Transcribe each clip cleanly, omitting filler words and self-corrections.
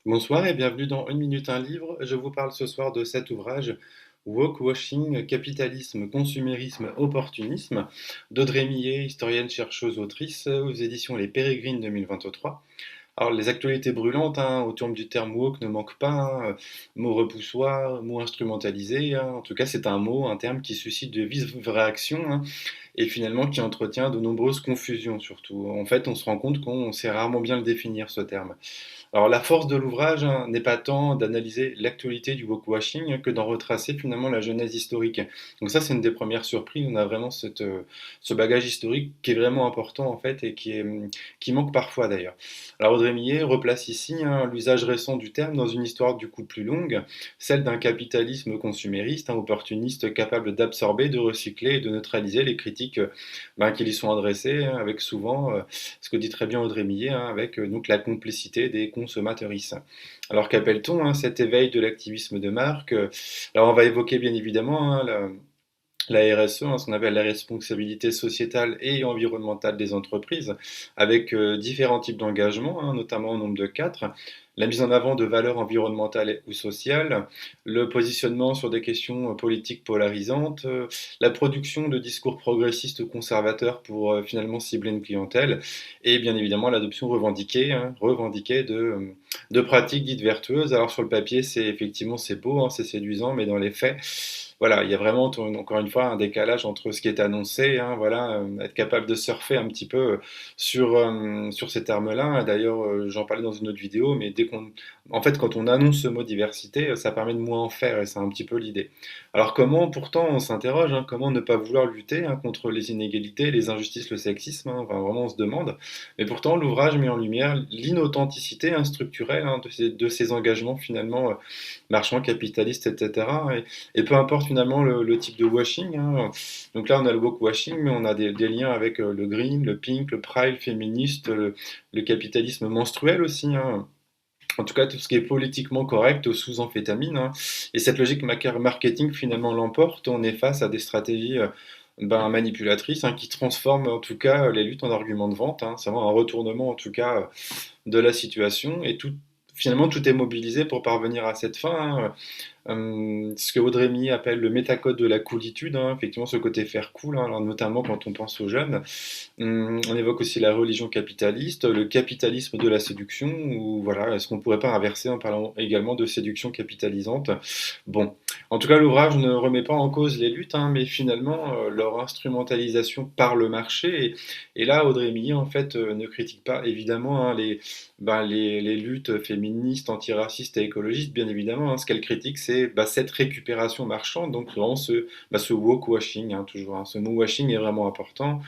Bonsoir et bienvenue dans Une minute un livre. Je vous parle ce soir de cet ouvrage Woke-washing, capitalisme, consumérisme, opportunisme d'Audrey Millet, historienne, chercheuse, autrice, aux éditions Les Pérégrines 2023. Alors, les actualités brûlantes autour du terme woke ne manquent pas. Mot repoussoir, mot instrumentalisé. En tout cas, c'est un mot, un terme qui suscite de vives réactions et finalement qui entretient de nombreuses confusions surtout. En fait, on se rend compte qu'on sait rarement bien le définir, ce terme. Alors, la force de l'ouvrage n'est pas tant d'analyser l'actualité du washing que d'en retracer finalement la genèse historique. Donc ça, c'est une des premières surprises. On a vraiment ce bagage historique qui est vraiment important en fait et qui manque parfois d'ailleurs. Alors Audrey Millet replace ici l'usage récent du terme dans une histoire du coup plus longue, celle d'un capitalisme consumériste, opportuniste, capable d'absorber, de recycler et de neutraliser les critiques qui lui sont adressées, avec souvent, ce que dit très bien Audrey Millet, avec donc la complicité des consommateuristes. Alors qu'appelle-t-on cet éveil de l'activisme de marque? Alors on va évoquer bien évidemment la RSE, ce qu'on appelle la responsabilité sociétale et environnementale des entreprises, avec différents types d'engagements, notamment au nombre de quatre. La mise en avant de valeurs environnementales ou sociales, le positionnement sur des questions politiques polarisantes, la production de discours progressistes ou conservateurs pour finalement cibler une clientèle, et bien évidemment l'adoption revendiquée de pratiques dites vertueuses. Alors sur le papier, c'est effectivement c'est beau, c'est séduisant, mais dans les faits, voilà, il y a vraiment encore une fois un décalage entre ce qui est annoncé, voilà, être capable de surfer un petit peu sur ces termes-là. D'ailleurs, j'en parlais dans une autre vidéo, mais en fait, quand on annonce ce mot diversité, ça permet de moins en faire, et c'est un petit peu l'idée. Alors comment, pourtant, on s'interroge, comment ne pas vouloir lutter contre les inégalités, les injustices, le sexisme, enfin, vraiment, on se demande. Mais pourtant, l'ouvrage met en lumière l'inauthenticité structurelle de ces engagements finalement marchands, capitalistes, etc. Et peu importe finalement le type de washing. Donc là, on a le woke washing, mais on a des liens avec le green, le pink, le pride, le féministe, le capitalisme menstruel aussi. En tout cas, tout ce qui est politiquement correct sous amphétamine. Et cette logique marketing finalement l'emporte. On est face à des stratégies manipulatrices qui transforment en tout cas les luttes en arguments de vente. C'est vraiment un retournement en tout cas de la situation. Et finalement, tout est mobilisé pour parvenir à cette fin. Ce que Audrey Millet appelle le métacode de la coolitude, effectivement ce côté faire cool, alors notamment quand on pense aux jeunes. On évoque aussi la religion capitaliste, le capitalisme de la séduction, ou voilà, est-ce qu'on pourrait pas inverser en parlant également de séduction capitalisante? Bon, en tout cas l'ouvrage ne remet pas en cause les luttes, mais finalement leur instrumentalisation par le marché, et là Audrey Millet en fait ne critique pas évidemment les luttes féministes, antiracistes et écologistes, bien évidemment. Ce qu'elle critique, c'est cette récupération marchande, donc vraiment ce woke washing, toujours. Ce mot washing est vraiment important.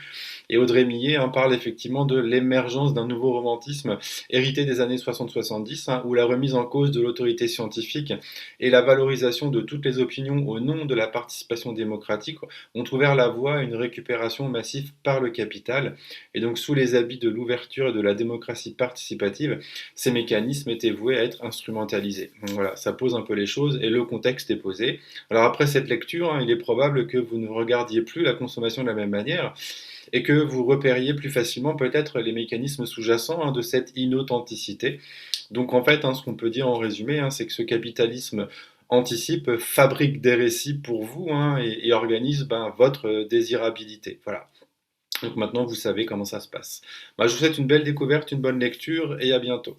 Et Audrey Millet parle effectivement de l'émergence d'un nouveau romantisme hérité des années 60-70, où la remise en cause de l'autorité scientifique et la valorisation de toutes les opinions au nom de la participation démocratique ont ouvert la voie à une récupération massive par le capital. Et donc, sous les habits de l'ouverture et de la démocratie participative, ces mécanismes étaient voués à être instrumentalisés. Donc voilà, ça pose un peu les choses et le contexte est posé. Alors après cette lecture, il est probable que vous ne regardiez plus la consommation de la même manière et que vous repériez plus facilement peut-être les mécanismes sous-jacents de cette inauthenticité. Donc en fait, ce qu'on peut dire en résumé, c'est que ce capitalisme anticipe, fabrique des récits pour vous et organise votre désirabilité. Voilà. Donc maintenant, vous savez comment ça se passe. Je vous souhaite une belle découverte, une bonne lecture et à bientôt.